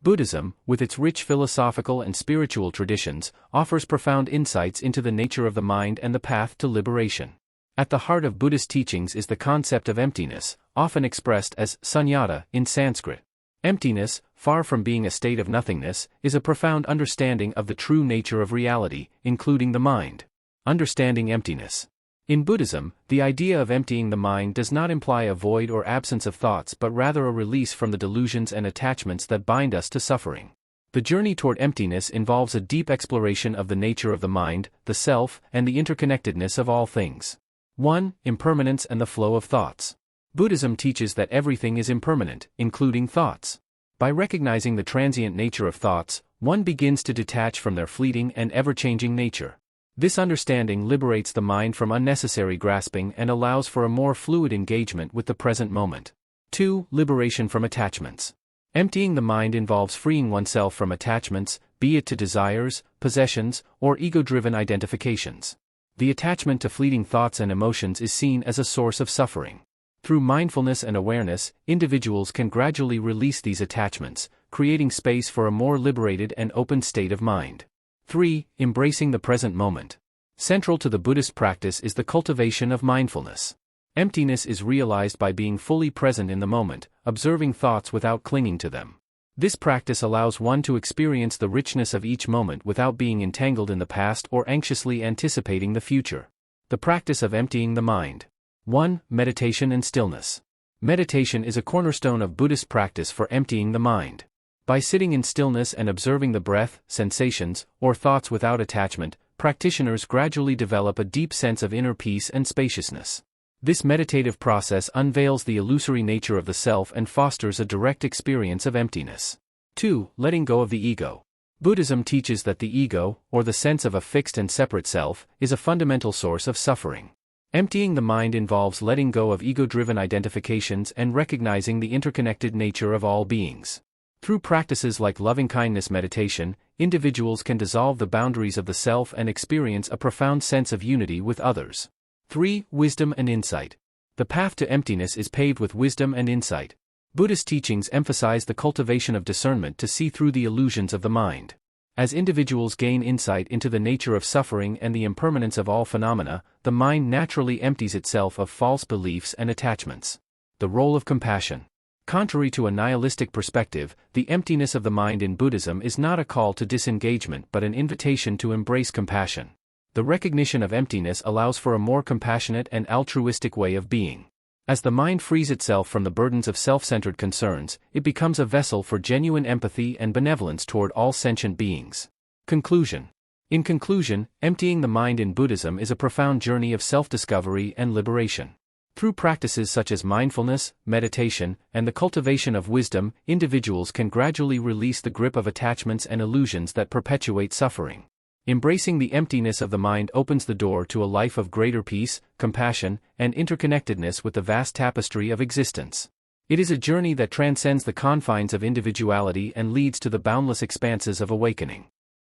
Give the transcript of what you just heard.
Buddhism, with its rich philosophical and spiritual traditions, offers profound insights into the nature of the mind and the path to liberation. At the heart of Buddhist teachings is the concept of emptiness, often expressed as sunyata in Sanskrit. Emptiness, far from being a state of nothingness, is a profound understanding of the true nature of reality, including the mind. Understanding emptiness. In Buddhism, the idea of emptying the mind does not imply a void or absence of thoughts but rather a release from the delusions and attachments that bind us to suffering. The journey toward emptiness involves a deep exploration of the nature of the mind, the self, and the interconnectedness of all things. 1. Impermanence and the flow of thoughts. Buddhism teaches that everything is impermanent, including thoughts. By recognizing the transient nature of thoughts, one begins to detach from their fleeting and ever-changing nature. This understanding liberates the mind from unnecessary grasping and allows for a more fluid engagement with the present moment. 2. Liberation from attachments. Emptying the mind involves freeing oneself from attachments, be it to desires, possessions, or ego-driven identifications. The attachment to fleeting thoughts and emotions is seen as a source of suffering. Through mindfulness and awareness, individuals can gradually release these attachments, creating space for a more liberated and open state of mind. 3. Embracing the present moment. Central to the Buddhist practice is the cultivation of mindfulness. Emptiness is realized by being fully present in the moment, observing thoughts without clinging to them. This practice allows one to experience the richness of each moment without being entangled in the past or anxiously anticipating the future. The practice of emptying the mind. 1. Meditation and stillness. Meditation is a cornerstone of Buddhist practice for emptying the mind. By sitting in stillness and observing the breath, sensations, or thoughts without attachment, practitioners gradually develop a deep sense of inner peace and spaciousness. This meditative process unveils the illusory nature of the self and fosters a direct experience of emptiness. 2. Letting go of the ego. Buddhism teaches that the ego, or the sense of a fixed and separate self, is a fundamental source of suffering. Emptying the mind involves letting go of ego-driven identifications and recognizing the interconnected nature of all beings. Through practices like loving-kindness meditation, individuals can dissolve the boundaries of the self and experience a profound sense of unity with others. 3. Wisdom and insight. The path to emptiness is paved with wisdom and insight. Buddhist teachings emphasize the cultivation of discernment to see through the illusions of the mind. As individuals gain insight into the nature of suffering and the impermanence of all phenomena, the mind naturally empties itself of false beliefs and attachments. The role of compassion. Contrary to a nihilistic perspective, the emptiness of the mind in Buddhism is not a call to disengagement but an invitation to embrace compassion. The recognition of emptiness allows for a more compassionate and altruistic way of being. As the mind frees itself from the burdens of self-centered concerns, it becomes a vessel for genuine empathy and benevolence toward all sentient beings. Conclusion. In conclusion, emptying the mind in Buddhism is a profound journey of self-discovery and liberation. Through practices such as mindfulness, meditation, and the cultivation of wisdom, individuals can gradually release the grip of attachments and illusions that perpetuate suffering. Embracing the emptiness of the mind opens the door to a life of greater peace, compassion, and interconnectedness with the vast tapestry of existence. It is a journey that transcends the confines of individuality and leads to the boundless expanses of awakening.